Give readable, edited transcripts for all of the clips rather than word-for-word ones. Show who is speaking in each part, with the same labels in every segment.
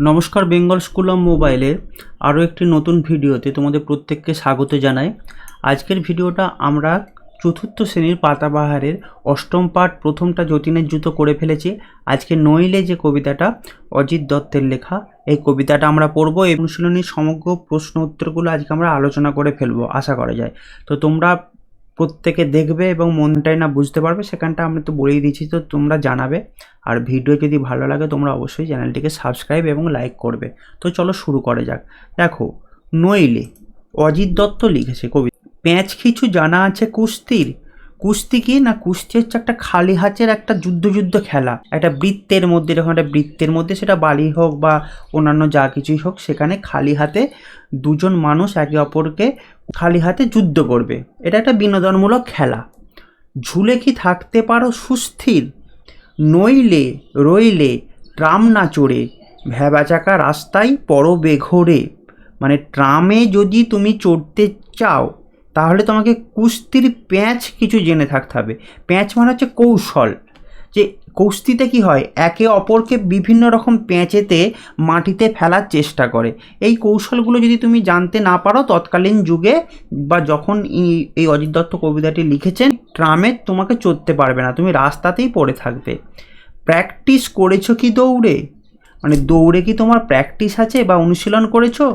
Speaker 1: নমস্কার, Bengal school of মোবাইলের আরও একটি নতুন ভিডিওতে তোমাদের প্রত্যেককে স্বাগত জানাই। আজকের ভিডিওটা আমরা চতুর্থ শ্রেণীর পাতাবাহারের অষ্টম পাঠ প্রথমটা যতীনের জুতো করে ফেলেছি। আজকে নইলে যে কবিতাটা অজিত দত্তের লেখা, এই কবিতাটা আমরা পড়ব এবং অনুশীলনীর সমগ্র প্রশ্ন উত্তরগুলো আজকে আমরা আলোচনা করে ফেলবো আশা করা যায়। তো তোমরা প্রত্যেকে দেখবে এবং মনটাই না বুঝতে পারবে, সেখানটা আমরা তো বলেই দিচ্ছি, তো তোমরা জানাবে। আর ভিডিও যদি ভালো লাগে তোমরা অবশ্যই চ্যানেলটিকে সাবস্ক্রাইব এবং লাইক করবে। তো চলো শুরু করে যাক। দেখো, নইলে অজিত দত্ত লিখেছে কবিতা। প্যাঁচ কিছু জানা আছে কুস্তির। কুস্তি কি না, কুস্তি হচ্ছে একটা খালি হাতের একটা যুদ্ধ খেলা, একটা বৃত্তের মধ্যে, এরকম একটা বৃত্তের মধ্যে, সেটা বালি হোক বা অন্যান্য যা কিছুই হোক, সেখানে খালি হাতে দুজন মানুষ একে অপরকে খালি হাতে যুদ্ধ করবে। এটা একটা বিনোদনমূলক খেলা। ঝুলে কি থাকতে পারো সুস্থির, নইলে রইলে ট্রাম না চড়ে, ভ্যাবাচাকা রাস্তায় পড়ো বেঘোরে। মানে ট্রামে যদি তুমি চড়তে চাও তাহলে তোমাকে কুস্তির প্যাঁচ কিছু জেনে থাকতে হবে। প্যাঁচ মানে হচ্ছে কৌশল, যে কুস্তিতে কি হয়, একে অপরকে বিভিন্ন রকম প্যাঁচেতে মাটিতে ফেলার চেষ্টা করে। এই কৌশলগুলো যদি তুমি জানতে না পারো তৎকালীন যুগে বা যখন এই অজিত দত্ত কবিতাটি লিখেছেন, ট্রামে তোমাকে চড়তে পারবে না, তুমি রাস্তাতেই পড়ে থাকবে। প্র্যাকটিস করেছো কি দৌড়ে, মানে দৌড়ে কি তোমার প্র্যাকটিস আছে বা অনুশীলন করেছো?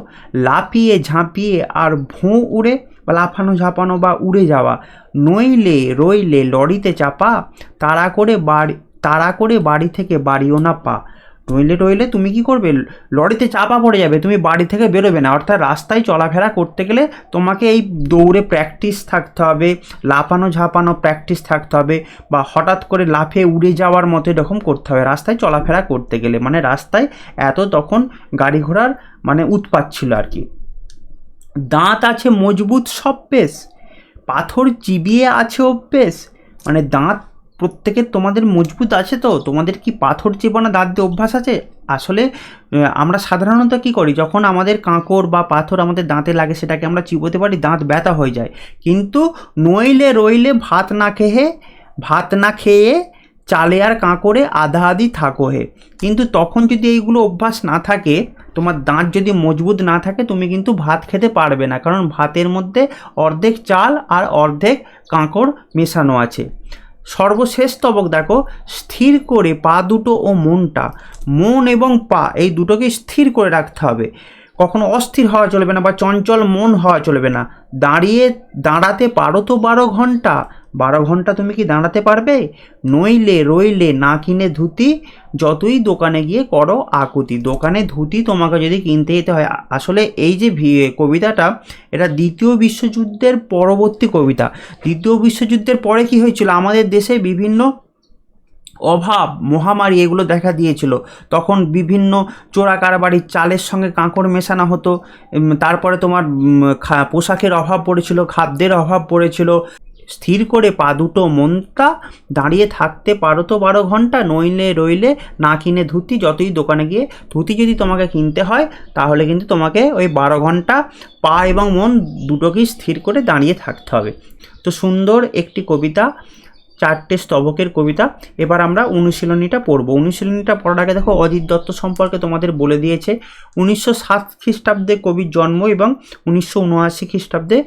Speaker 1: লাফিয়ে ঝাঁপিয়ে আর ভোঁ উড়ে, বা লাফানো ঝাঁপানো বা উড়ে যাওয়া। নইলে রইলে লরিতে চাপা, তাড়া করে বাড়ি থেকে বাড়িও না পা। নইলে রইলে তুমি কি করবে, লরিতে চাপা পড়ে যাবে, তুমি বাড়ি থেকে বেরোবে না। অর্থাৎ রাস্তায় চলাফেরা করতে গেলে তোমাকে এই দৌড়ে প্র্যাকটিস থাকতে হবে, লাফানো ঝাঁপানো প্র্যাকটিস থাকতে হবে, বা হঠাৎ করে লাফিয়ে উড়ে যাওয়ার মতো এরকম করতে হবে রাস্তায় চলাফেরা করতে গেলে। মানে রাস্তায় এত তখন গাড়ি ঘোড়ার মানে উৎপাত ছিল আর কি। দাঁত আছে মজবুত সব পেশ, পাথর চিবিয়ে আছে অভ্যেস। মানে দাঁত প্রত্যেকের তোমাদের মজবুত আছে, তো তোমাদের কি পাথর চিবানো দাঁত দিয়ে অভ্যাস আছে? আসলে আমরা সাধারণত কি করি, যখন আমাদের কাঁকড় বা পাথর আমাদের দাঁতে লাগে সেটাকে আমরা চিবোতে পারি, দাঁত ব্যথা হয়ে যায়। কিন্তু নইলে রইলে ভাত না খেয়ে চালে আর কাঁকড়ে আধা আধি থাকো হে। কিন্তু তখন যদি এইগুলো অভ্যাস না থাকে, তোমার দাঁত যদি মজবুত না থাকে, তুমি কিন্তু ভাত খেতে পারবে না, কারণ ভাতের মধ্যে অর্ধেক চাল আর অর্ধেক কাঁকড় মেশানো আছে। সর্বশেষ তবক দেখো, স্থির করে পা দুটো ও মনটা, মন এবং পা এই দুটোকে স্থির করে রাখতে হবে। কখনো অস্থির হওয়া চলবে না বা চঞ্চল মন হওয়া চলবে না। দাঁড়াতে পারো তো 12 ঘন্টা, 12 ঘন্টা তুমি কি দাঁড়াতে পারবে? নইলে রইলে না কিনে ধুতি, যতই দোকানে গিয়ে করো আকুতি। দোকানে ধুতি তোমাকে যদি কিনতে যেতে হয়। আসলে এই যে কবিতাটা, এটা দ্বিতীয় বিশ্বযুদ্ধের পরবর্তী কবিতা। দ্বিতীয় বিশ্বযুদ্ধের পরে কি হয়েছিল, আমাদের দেশে বিভিন্ন অভাব মহামারী এগুলো দেখা দিয়েছিল। তখন বিভিন্ন চোরা কারবারির চালের সঙ্গে কাঁকড় মেশানো হতো। তারপরে তোমার পোশাকের অভাব পড়েছিল, খাদ্যের অভাব পড়েছিল। স্থির করে পা দুটো মনটা, দাঁড়িয়ে থাকতে পারো তো 12 ঘন্টা, নইলে রইলে না কিনে ধুতি, যতই দোকানে গিয়ে ধুতি যদি তোমাকে কিনতে হয় তাহলে কিন্তু তোমাকে ওই 12 ঘন্টা পা এবং মন দুটোকেই স্থির করে দাঁড়িয়ে থাকতে হবে। তো সুন্দর একটি কবিতা, 4টে স্তবকের কবিতা। এবার আমরা অনুশীলনীটা পড়ব। অনুশীলনীটা পড়ার আগে দেখো, অজিত দত্ত সম্পর্কে তোমাদের বলে দিয়েছে। 1907 খ্রিস্টাব্দে কবির জন্ম এবং 1979 খ্রিস্টাব্দে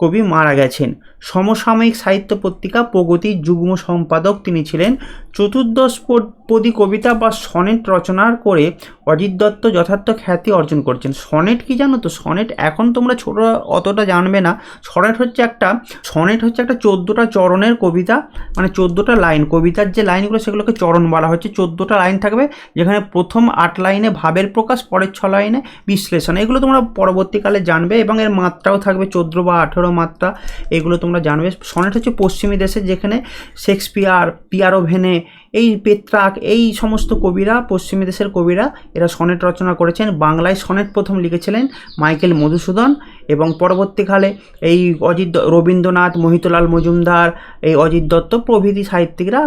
Speaker 1: কবি মারা গেছেন। সমসাময়িক সাহিত্য পত্রিকা প্রগতির যুগ্ম সম্পাদক তিনি ছিলেন। চতুর্দশপদী কবিতা বা সনেট রচনা করে অজিত দত্ত যথার্থ খ্যাতি অর্জন করেছেন। সনেট কি জানো তো? সনেট এখন তোমরা ছোট অতটা জানবে না। সনেট হচ্ছে একটা 14টা চরণের কবিতা, মানে 14টা লাইন। কবিতার যে লাইনগুলো সেগুলোকে চরণ বলা হচ্ছে। 14টা লাইন থাকবে, যেখানে প্রথম 8 লাইনে ভাবের প্রকাশ, পরের 6 লাইনে বিশ্লেষণ। এগুলো তোমরা পরবর্তীকালে জানবে এবং এর মাত্রাও থাকবে 14 বা 18 মাত্রা, এগুলো তোমরা জানবে। সনেট হচ্ছে পশ্চিমী দেশে, যেখানে শেক্সপিয়ার, পিয়ারো ভেনে, এই পেত্রাক, এই সমস্ত কবিরা, পশ্চিমী দেশের কবিরা, এরা সনেট রচনা করেছেন। বাংলায় সনেট প্রথম লিখেছিলেন মাইকেল মধুসূদন, এবং পরবর্তীকালে এই রবীন্দ্রনাথ, মোহিতলাল মজুমদার, এই অজিত দত্ত প্রভৃতি সাহিত্যিকরা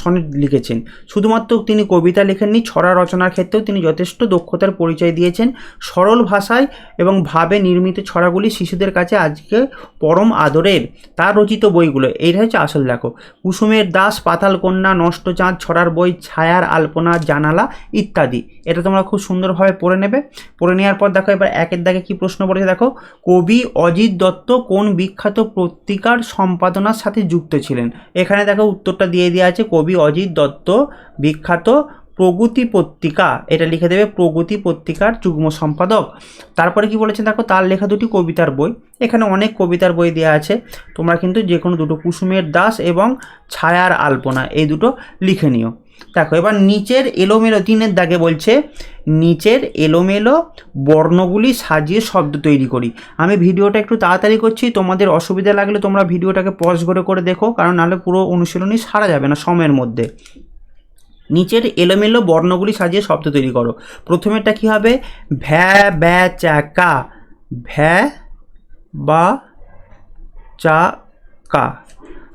Speaker 1: সনেট লিখেছেন। শুধুমাত্র তিনি কবিতা লেখেননি, ছড়া রচনার ক্ষেত্রেও তিনি যথেষ্ট দক্ষতার পরিচয় দিয়েছেন। সরল ভাষায় এবং ভাবে নির্মিত ছড়াগুলি শিশুদের কাছে আজকে পরম আদরের। তার রচিত বইগুলো, এইটা হচ্ছে আসল। দেখো, কুসুমের দাস, পাতাল কন্যা, নষ্ট চাঁদ, ছড়ার বই, ছায়ার আলপনা, জানালা ইত্যাদি। এটা তোমরা খুব সুন্দরভাবে পড়ে নেবে। পড়ে নেওয়ার পর দেখো এবার একের দাগে কি প্রশ্ন পড়েছে দেখো, কবি অজিত দত্ত কোন বিখ্যাত পত্রিকার সম্পাদনার সাথে যুক্ত ছিলেন? এখানে দেখো উত্তরটা দিয়ে দেওয়া আছে, কবি অজিত দত্ত বিখ্যাত প্রগতি পত্রিকা, এটা লিখে দেবে প্রগতি পত্রিকার যুগ্ম সম্পাদক। তারপরে কি বলেছে দেখো, তার লেখা দুটি কবিতার বই। এখানে অনেক কবিতার বই দেওয়া আছে, তোমরা কিন্তু যে কোনো দুটো, কুসুমের দাস এবং ছায়ার আলপনা, এই দুটো লিখে নিও। দেখো এবার নিচের এলোমেলো, 3-এর দাগে বলছে নিচের এলোমেলো বর্ণগুলি সাজিয়ে শব্দ তৈরি করি। আমি ভিডিওটা একটু তাড়াতাড়ি করছি, তোমাদের অসুবিধা লাগলে তোমরা ভিডিওটাকে পজ করে দেখো, কারণ নাহলে পুরো অনুশীলনী সারা যাবে না সময়ের মধ্যে। নিচের এলোমেলো বর্ণগুলি সাজিয়ে শব্দ তৈরি করো। প্রথমেরটা কি হবে, ভ্যা ব্যা চা কা, ভ্যা বা চা কা।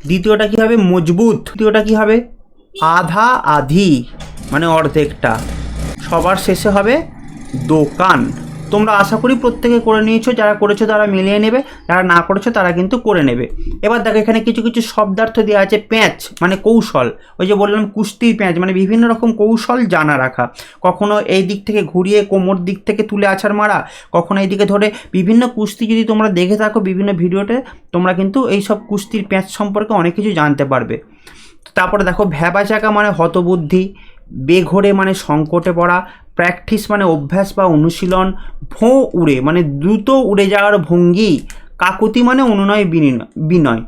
Speaker 1: দ্বিতীয়টা কি হবে, মজবুত। তৃতীয়টা কি হবে, আধা আধি মানে অর্ধেকটা। সবার শেষে হবে দোকান। তোমরা আশা করি প্রত্যেকে করে নিয়েছো, যারা করেছো তারা মিলিয়ে নেবে, যারা না করেছো তারা কিন্তু করে নেবে। এবার দেখো এখানে কিছু কিছু শব্দার্থ দেওয়া আছে। প্যাঁচ মানে কৌশল, ওই যে বললাম কুস্তির প্যাঁচ মানে বিভিন্ন রকম কৌশল জানা রাখা। কখনো এই দিক থেকে ঘুরিয়ে কোমর দিক থেকে তুলে আছাড় মারা, কখনো এইদিকে ধরে। বিভিন্ন কুস্তি যদি তোমরা দেখে থাকো বিভিন্ন ভিডিওতে, তোমরা কিন্তু এই সব কুস্তির প্যাঁচ সম্পর্কে অনেক কিছু জানতে পারবে। তারপরে দেখো ভ্যাবা চাকা মানে হতবুদ্ধি, বেঘোরে মানে সংকটে পড়া, প্র্যাকটিস মানে অভ্যাস বা অনুশীলন, ভোঁ উড়ে মানে দ্রুত উড়ে যাওয়ার ভঙ্গি, কাকুতি মানে অনুনয় বিনয়।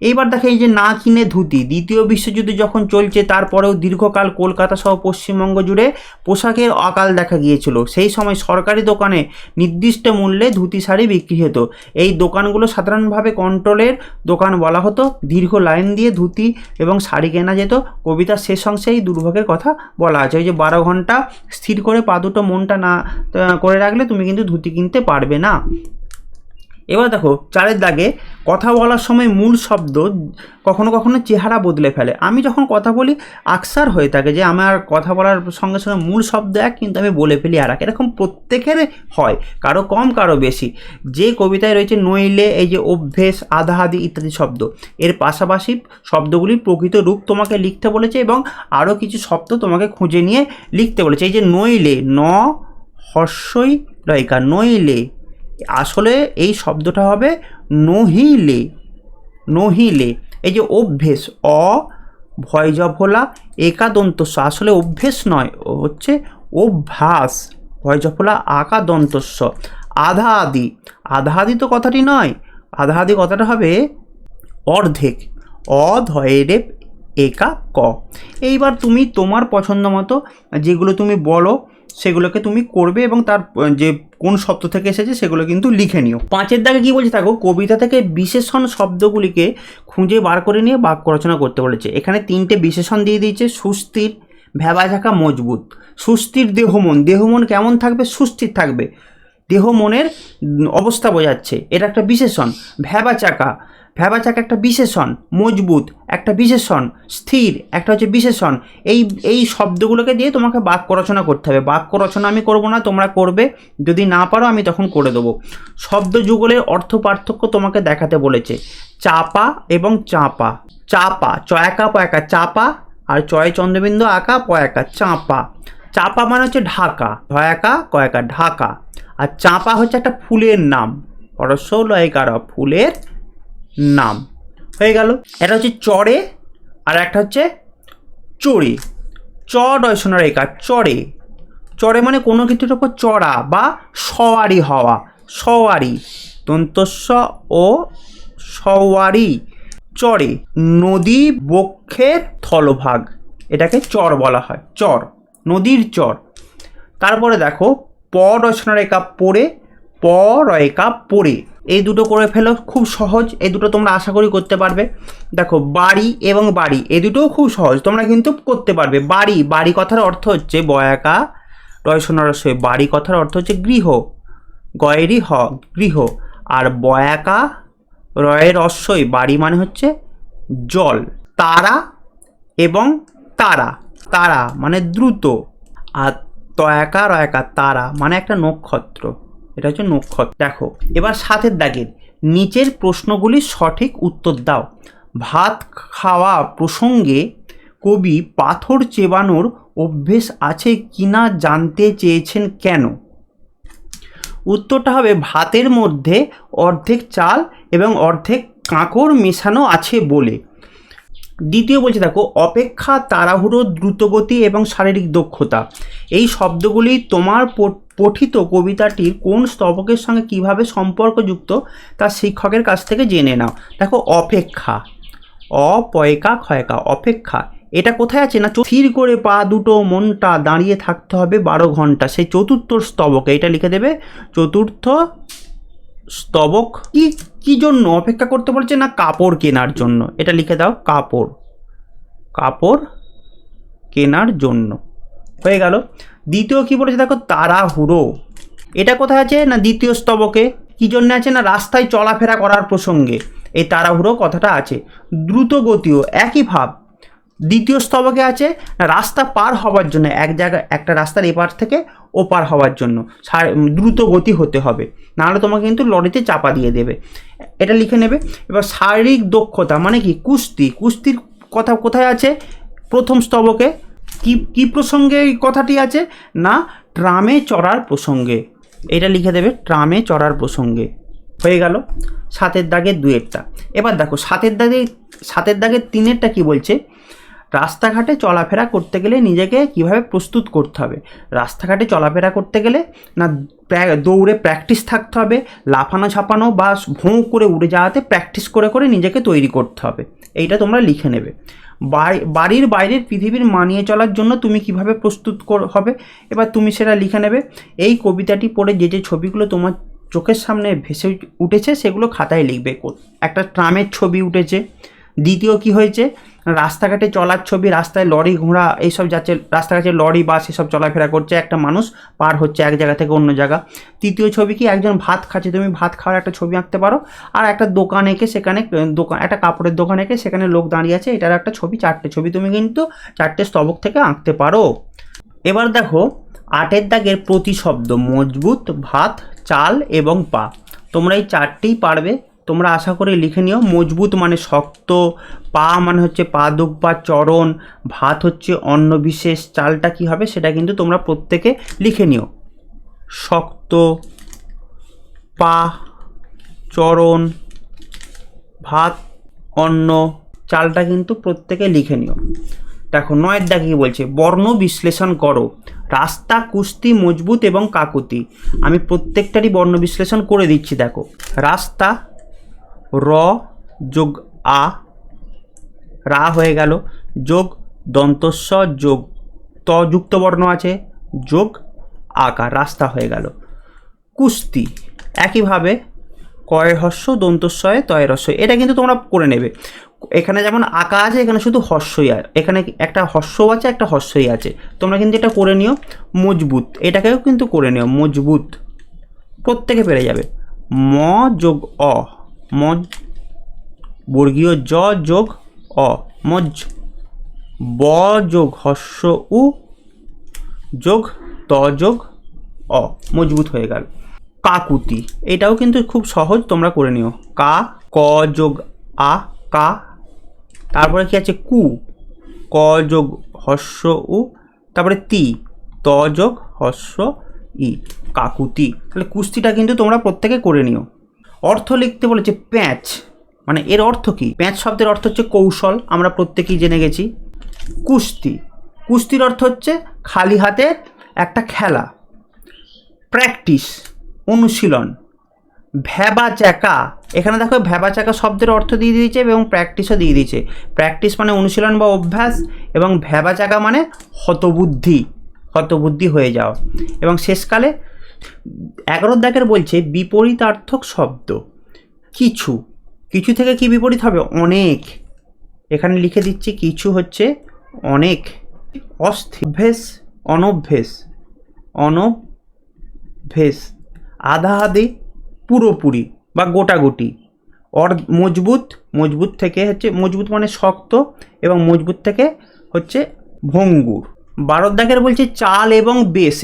Speaker 1: এইবার দেখো এই যে না কিনে ধুতি, দ্বিতীয় বিশ্বযুদ্ধ যখন চলছে তারপরেও দীর্ঘকাল কলকাতা সহ পশ্চিমবঙ্গ জুড়ে পোশাকের অকাল দেখা গিয়েছিল। সেই সময় সরকারি দোকানে নির্দিষ্ট মূল্যে ধুতি শাড়ি বিক্রি হতো। এই দোকানগুলো সাধারণভাবে কন্ট্রোলের দোকান বলা হতো। দীর্ঘ লাইন দিয়ে ধুতি এবং শাড়ি কেনা যেত। কবিতার শেষ অংশে এই দুর্ভোগের কথা বলা আছে, ওই যে 12 ঘন্টা স্থির করে পা দুটো মনটা না করে রাখলে তুমি কিন্তু ধুতি কিনতে পারবে না। এবার দেখো 4-এর দাগে, কথা বলার সময় মূল শব্দ কখনো কখনো চেহারা বদলে ফেলে। আমি যখন কথা বলি আকসার হয়ে থাকে যে আমার কথা বলার সঙ্গে সঙ্গে মূল শব্দ এক, কিন্তু আমি বলে ফেলি আর এক। এরকম প্রত্যেকের হয়, কারো কম কারো বেশি। যে কবিতায় রয়েছে নইলে, এই যে অভ্যেস, আধা আধি ইত্যাদি শব্দ, এর পাশাপাশি শব্দগুলির প্রকৃত রূপ তোমাকে লিখতে বলেছে এবং আরও কিছু শব্দ তোমাকে খুঁজে নিয়ে লিখতে বলেছে। এই যে নইলে, ন হর্ষই রয়িকা, নইলে, আসলে এই শব্দটা হবে নহিলে, নহিলে। এই যে অভ্যেস, অ ভয় জফলা একাদন্তস্ব, আসলে অভ্যেস নয়, হচ্ছে অভ্যাস, ভয় জফলা আকাদন্তস্ব। আধা আদি, আধা আদি তো কথাটি নয়, আধা আদি কথাটা হবে অর্ধেক, অধয়ের একা ক। এইবার তুমি তোমার পছন্দ মতো যেগুলো তুমি বলো সেগুলোকে তুমি করবে এবং তার যে কোন শব্দ থেকে এসেছে সেগুলো কিন্তু লিখে নিও। 5-এর দাগে কি বলছে থাকো, কবিতা থেকে বিশেষণ শব্দগুলিকে খুঁজে বার করে নিয়ে বাক্য রচনা করতে বলেছে। এখানে 3টে বিশেষণ দিয়ে দিয়েছে, সুস্থির, ভ্যাবাচাকা, মজবুত। সুস্থির দেহমন, দেহমন কেমন থাকবে, সুস্থির থাকবে, দেহ মনের অবস্থা বোঝাচ্ছে, এটা একটা বিশেষণ। ভ্যাবাচাকা, ভ্যাবাচাকা একটা বিশেষণ, মজবুত একটা বিশেষণ, স্থির একটা হচ্ছে বিশেষণ। এই শব্দগুলোকে দিয়ে তোমাকে বাক্য রচনা করতে হবে। বাক্য রচনা আমি করব না, তোমরা করবে, যদি না পারো আমি তখন করে দেবো। শব্দ যুগলের অর্থ পার্থক্য তোমাকে দেখাতে বলেছে। চাপা এবং চাপা, চাপা চয়াকা পয়াকা চাপা, আর চয় চন্দ্রবিন্দু আঁকা পয়াকা চাপা। চাপা মানে হচ্ছে ঢাকা, ধয়াকা কয়াকা ঢাকা, আর চাপা হচ্ছে একটা ফুলের নাম, পরশ লয়কার, ফুলের নাম। হয়ে গেল। এটা হচ্ছে চড়ে, আর একটা হচ্ছে চড়ে। চড়য়সনা রেখা, চড়ে, চড়ে মানে কোনো কিছুর ওপর চড়া বা সওয়ারি হওয়া, সওয়ারি, দন্তস্ব ও সওয়ারি, চড়ে। নদী বক্ষের থলভাগ, এটাকে চর বলা হয়, চর, নদীর চর। তারপরে দেখো প রচনা রেখা পড়ে, প রয়কা পড়ে, এই দুটো করে ফেলো, খুব সহজ। এই দুটো তোমরা আশা করি করতে পারবে। দেখো বাড়ি এবং বাড়ি, এই দুটোও খুব সহজ, তোমরা কিন্তু করতে পারবে। বাড়ি, বাড়ি কথার অর্থ হচ্ছে বয়াকা রয়সনা রসয়, বাড়ি কথার অর্থ হচ্ছে গৃহ, গয়েরই হ গৃহ, আর বয়াকা রয়ের রস্যই, বাড়ি মানে হচ্ছে জল। তারা এবং তারা, তারা মানে দ্রুত, আর তয়াকা রয়াকা তারা মানে একটা নক্ষত্র, এটা হচ্ছে নক্ষত্র। দেখো এবার 7-এর দাগের নিচের প্রশ্নগুলির সঠিক উত্তর দাও। ভাত খাওয়া প্রসঙ্গে কবি পাথর চেবানোর অভ্যেস আছে কিনা জানতে চেয়েছেন কেন? উত্তরটা হবে ভাতের মধ্যে অর্ধেক চাল এবং অর্ধেক কাঁকর মেশানো আছে বলে। দ্বিতীয় বলছে দেখো, অপেক্ষা, তাড়াহুড়ো, দ্রুতগতি এবং শারীরিক দক্ষতা, এই শব্দগুলি তোমার পঠিত কবিতাটির কোন স্তবকের সঙ্গে কিভাবে সম্পর্কযুক্ত তা শিক্ষকের কাছ থেকে জেনে নাও। দেখো অপেক্ষা, অপয়কা ক্ষয়কা, অপেক্ষা, এটা কোথায় আছে না, স্থির করে পা দুটো মনটা দাঁড়িয়ে থাকতে হবে 12 ঘন্টা, সেই চতুর্থ স্তবকে। এটা লিখে দেবে চতুর্থ স্তবক। কি কি জন্য অপেক্ষা করতে বলছে না, কাপড় কেনার জন্য। এটা লিখে দাও, কাপড়, কাপড় কেনার জন্য। হয়ে গেল। দ্বিতীয় কি বলেছে দেখো, তাড়াহুড়ো, এটা কোথায় আছে না, দ্বিতীয় স্তবকে। কি জন্য আছে না, রাস্তায় চলাফেরা করার প্রসঙ্গে এই তাড়াহুড়ো কথাটা আছে। দ্রুত গতিও একই ভাব, দ্বিতীয় স্তবকে আছে, রাস্তা পার হওয়ার জন্য, এক জায়গায় একটা রাস্তার এপার থেকে ওপার হওয়ার জন্য দ্রুত গতি হতে হবে, নাহলে তোমাকে কিন্তু লরিতে চাপা দিয়ে দেবে। এটা লিখে নেবে। এবার শারীরিক দক্ষতা মানে কি, কুস্তি, কুস্তির কথা কোথায় আছে, প্রথম স্তবকে। কি কি প্রসঙ্গে এই কথাটি আছে না, ট্রামে চড়ার প্রসঙ্গে। এটা লিখে দেবে, ট্রামে চড়ার প্রসঙ্গে। হয়ে গেল 7-এর দাগের 2-এরটা। এবার দেখো 7-এর দাগের 3-এরটা কি বলছে, রাস্তাঘাটে চলাফেরা করতে গেলে নিজেকে কিভাবে প্রস্তুত করতে হবে। রাস্তাঘাটে চলাফেরা করতে গেলে না দৌড়ে প্র্যাকটিস থাকতে হবে, লাফানো ঝাপানো বা ভোঁ করে উড়ে যাওয়াতে প্র্যাকটিস করে করে নিজেকে তৈরি করতে হবে। এইটা তোমরা লিখে নেবে। বাড়ির বাইরের পৃথিবীর মানিয়ে চলার জন্য তুমি কিভাবে প্রস্তুত হবে, এবার তুমি সেটা লিখে নেবে। এই কবিতাটি পড়ে যে যে ছবিগুলো তোমার চোখের সামনে ভেসে উঠেছে সেগুলো খাতায় লিখবে। একটা ট্রামের ছবি উঠেছে। দ্বিতীয় কি হয়েছে, রাস্তাঘাটে চলার ছবি, রাস্তায় লরি ঘোড়া এইসব যাচ্ছে, রাস্তাঘাটে লরি বাস এসব চলাফেরা করছে, একটা মানুষ পার হচ্ছে এক জায়গা থেকে অন্য জায়গা। তৃতীয় ছবি কি, একজন ভাত খাচ্ছে, তুমি ভাত খাওয়ার একটা ছবি আঁকতে পারো। আর একটা দোকান এঁকে সেখানে একটা কাপড়ের দোকান এঁকে সেখানে লোক দাঁড়িয়ে আছে, এটার একটা ছবি, 4টে ছবি তুমি কিন্তু 4টে স্তবক থেকে আঁকতে পারো। এবার দেখো 8-এর দাগের প্রতিশব্দ, মজবুত, ভাত, চাল এবং পা। তোমরা এই 4টেই পারবে, তোমরা আশা করে লিখে নিও। মজবুত মানে শক্ত, পা মানে হচ্ছে পাদুক বা চরণ, ভাত হচ্ছে অন্ন বিশেষ, চালটা কি হবে সেটা কিন্তু তোমরা প্রত্যেকে লিখে নিও। শক্ত, পা, চরণ, ভাত, অন্ন, চালটা কিন্তু প্রত্যেকে লিখে নিও। দেখো 9-এর দাগে কি বলছে, বর্ণ বিশ্লেষণ করো। রাস্তা, কুস্তি, মজবুত এবং কাকুতি। আমি প্রত্যেকটারই বর্ণ বিশ্লেষণ করে দিচ্ছি। দেখো রাস্তা, র যোগ আ, রা হয়ে গেল, যোগ দন্তস্ব যোগ ত যুক্ত বর্ণ আছে, যোগ আকার, রাস্তা হয়ে গেল। কুস্তি একইভাবে কয় হস্য দন্তস্বয়ে তয় রস্য, এটা কিন্তু তোমরা করে নেবে। এখানে যেমন আঁকা আছে, এখানে শুধু হস্যই আছে, এখানে একটা হস্যও আছে একটা হস্যই আছে, তোমরা কিন্তু এটা করে নিও। মজবুত, এটাকেও কিন্তু করে নিও, মজবুত, প্রত্যেকে পেরে যাবে। ম যোগ অ, মজ, বর্গীয় জ যোগ অ, মজ। ব যোগ হস্য উ যোগ ত যোগ অ, মজবুত হয়ে গেল। কাকুতি, এটাও কিন্তু খুব সহজ, তোমরা করে নিও। কা, ক যোগ আ, কা। তারপরে কি আছে, কু, ক যোগ হস্য উ, তারপরে তি, ত যোগ হস্য ই, কাকুতি। তাহলে কুস্তিটা কিন্তু তোমরা প্রত্যেকে করে নিও। অর্থ লিখতে বলেছে প্যাঁচ, মানে এর অর্থ কি, প্যাঁচ শব্দের অর্থ হচ্ছে কৌশল, আমরা প্রত্যেকেই জেনে গেছি। কুস্তি, কুস্তির অর্থ হচ্ছে খালি হাতে একটা খেলা। প্র্যাকটিস, অনুশীলন। ভ্যাবাচ্যাকা, এখানে দেখো ভ্যাবাচ্যাকা শব্দের অর্থ দিয়ে দিয়েছে এবং প্র্যাকটিসও দিয়ে দিয়েছে। প্র্যাকটিস মানে অনুশীলন বা অভ্যাস, এবং ভ্যাবাচ্যাকা মানে হতবুদ্ধি, হতবুদ্ধি হয়ে যাও। এবং শেষকালে 11 দাগের বলছে বিপরীতার্থক শব্দ। কিছু, কিছু থেকে কি বিপরীত হবে, অনেক, এখানে লিখে দিচ্ছি কিছু হচ্ছে অনেক। অস্থির, অভ্যেস, অনভ্যেস, অনভ্যেস, আধা আধি, পুরোপুরি বা গোটাগুটি। মজবুত, মজবুত থেকে হচ্ছে, মজবুত মানে শক্ত, এবং মজবুত থেকে হচ্ছে ভঙ্গুর। 12 দাগের বলছে চাল এবং বেশ,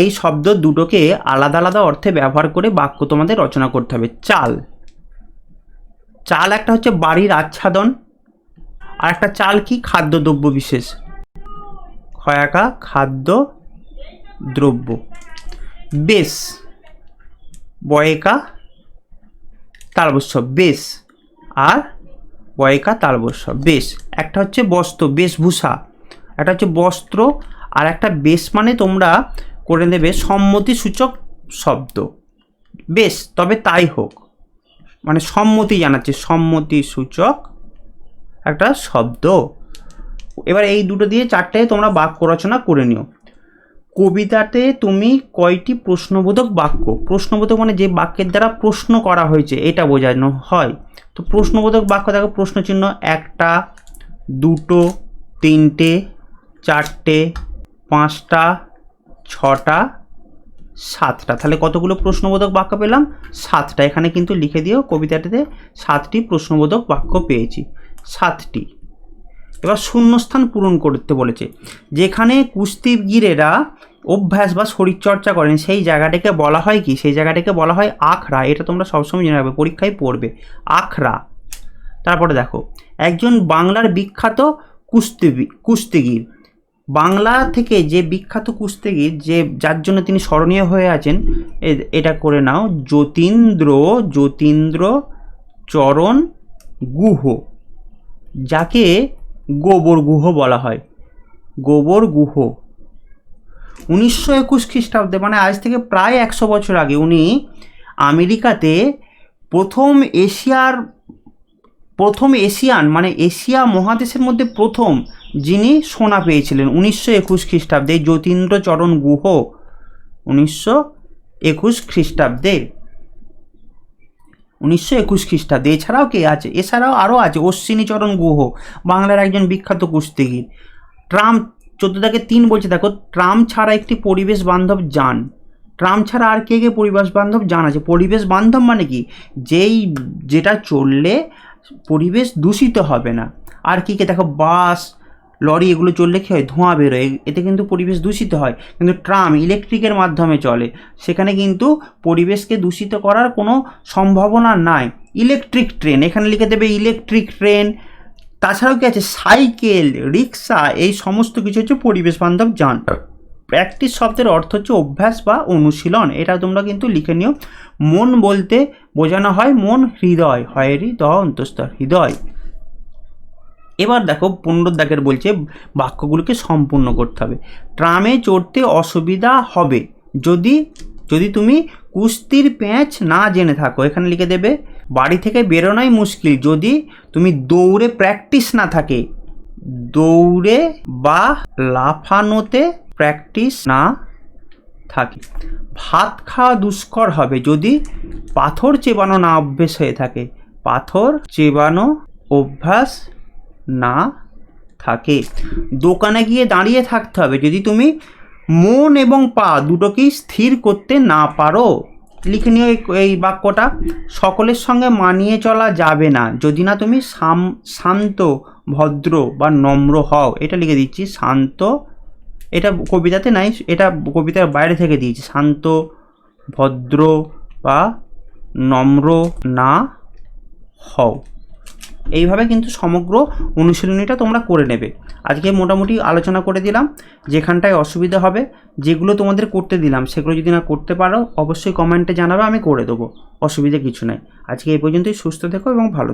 Speaker 1: এই শব্দ দুটোকে আলাদা আলাদা অর্থে ব্যবহার করে বাক্য তোমাদের রচনা করতে হবে। চাল, চাল একটা হচ্ছে বাড়ির আচ্ছাদন, আর একটা চাল কি? খাদ্যদ্রব্য বিশেষ। ক্ষয়াকা খাদ্য দ্রব্য। বেশ, বয়েকা তালবস্য, বেশ, আর বয়েকা তালবস্য, বেশ। একটা হচ্ছে বস্ত্র, বেশভূষা, একটা হচ্ছে বস্ত্র, আর একটা বেশ মানে তোমরা করে নেবে সম্মতিসূচক শব্দ। বেশ, তবে তাই হোক, মানে সম্মতি জানাচ্ছে, সম্মতিসূচক একটা শব্দ। এবার এই দুটো দিয়ে চারটে তোমরা বাক্য রচনা করে নিও। কবিতাতে তুমি কয়টি প্রশ্নবোধক বাক্য, প্রশ্নবোধক মানে যে বাক্যের দ্বারা প্রশ্ন করা হয়েছে এটা বোঝানো হয়। তো প্রশ্নবোধক বাক্য দেখো, প্রশ্নচিহ্ন, একটা, দুটো, তিনটে, চারটে, পাঁচটা, ছটা, সাতটা। তাহলে কতগুলো প্রশ্নবোধক বাক্য পেলাম? সাতটা। এখানে কিন্তু লিখে দিও, কবিতাটিতে 7টি প্রশ্নবোধক বাক্য পেয়েছি, 7টি। এবার শূন্যস্থান পূরণ করতে বলেছে। যেখানে কুস্তিগীরেরা অভ্যাস বা শরীরচর্চা করেন সেই জায়গাটাকে বলা হয় কি? সেই জায়গাটাকে বলা হয় আখড়া। এটা তোমরা সবসময় জেনে রাখবে, পরীক্ষায় পড়বে, আখড়া। তারপরে দেখো, একজন বাংলার বিখ্যাত কুস্তিগীর, বাংলা থেকে যে বিখ্যাত কুস্তিগীর, যে যার জন্য তিনি স্মরণীয় হয়ে আছেন, এটা করে নাও, যতীন্দ্র চরণ গুহ, যাকে গোবর গুহ বলা হয়, গোবর গুহ। 1921 খ্রিস্টাব্দে, মানে আজ থেকে প্রায় 100 বছর আগে, উনি আমেরিকাতে প্রথম এশিয়ান মানে এশিয়া মহাদেশের মধ্যে প্রথম যিনি সোনা পেয়েছিলেন 1921 খ্রিস্টাব্দে, যতীন্দ্র চরণ গুহ, 1921 খ্রিস্টাব্দে, 1921 খ্রিস্টাব্দে। এছাড়াও কে আছে? এছাড়াও আরও আছে অশ্বিনীচরণ গুহ, বাংলার একজন বিখ্যাত কুস্তিগীর। ট্রাম 14-3 বলছে, দেখো, ট্রাম ছাড়া একটি পরিবেশ বান্ধব যান। ট্রাম ছাড়া আর কে কে পরিবেশ বান্ধব যান আছে? পরিবেশ বান্ধব মানে কি? যেটা চললে পরিবেশ দূষিত হবে না। আর কি কে? দেখো, বাস, লরি, এগুলো চললে কী হয়? ধোঁয়া বেরোয়, এতে কিন্তু পরিবেশ দূষিত হয়। কিন্তু ট্রাম ইলেকট্রিকের মাধ্যমে চলে, সেখানে কিন্তু পরিবেশকে দূষিত করার কোনো সম্ভাবনা নাই। ইলেকট্রিক ট্রেন, এখানে লিখে দেবে ইলেকট্রিক ট্রেন। তাছাড়াও কি আছে? সাইকেল, রিক্সা, এই সমস্ত কিছু হচ্ছে পরিবেশ বান্ধব যান। প্র্যাকটিস শব্দের অর্থ হচ্ছে অভ্যাস বা অনুশীলন, এটা তোমরা কিন্তু লিখে নিও। মন বলতে বোঝানো হয় মন, হৃদয়, হয়েরই দ অন্তস্থ, হৃদয়। এবার দেখো 15 দাগের বলছে বাক্যগুলোকে সম্পূর্ণ করতে হবে। ট্রামে চড়তে অসুবিধা হবে যদি তুমি কুস্তির প্যাঁচ না জেনে থাকো। এখানে লিখে দেবে বাড়ি থেকে বেরোনোই মুশকিল যদি তুমি দৌড়ে প্র্যাকটিস না থাকে, দৌড়ে বা লাফানোতে প্র্যাকটিস না থাকে। ভাত খাওয়া দুষ্কর হবে যদি পাথর চেবানো না অভ্যেস হয়ে থাকে, পাথর চেবানো অভ্যাস না থাকে। দোকানে গিয়ে দাঁড়িয়ে থাকতে হবে যদি তুমি মন এবং পা দুটোকেই স্থির করতে না পারো। লিখে নিও এই বাক্যটা। সকলের সঙ্গে মানিয়ে চলা যাবে না যদি না তুমি শান্ত, ভদ্র বা নম্র হও। এটা লিখে দিচ্ছি, শান্ত, এটা কবিতাতে নাই, এটা কবিতার বাইরে থেকে দিয়েছি। শান্ত, ভদ্র বা নম্র না হও। এইভাবে কিন্তু সমগ্র অনুশীলনীটা তোমরা করে নেবে। আজকে মোটামুটি আলোচনা করে দিলাম, যেখানটায় অসুবিধা হবে, যেগুলো তোমাদের করতে দিলাম সেগুলো যদি না করতে পারো অবশ্যই কমেন্টে জানাবে, আমি করে দেবো, অসুবিধা কিছু নাই। আজকে এই পর্যন্তই। সুস্থ থেকো এবং ভালো।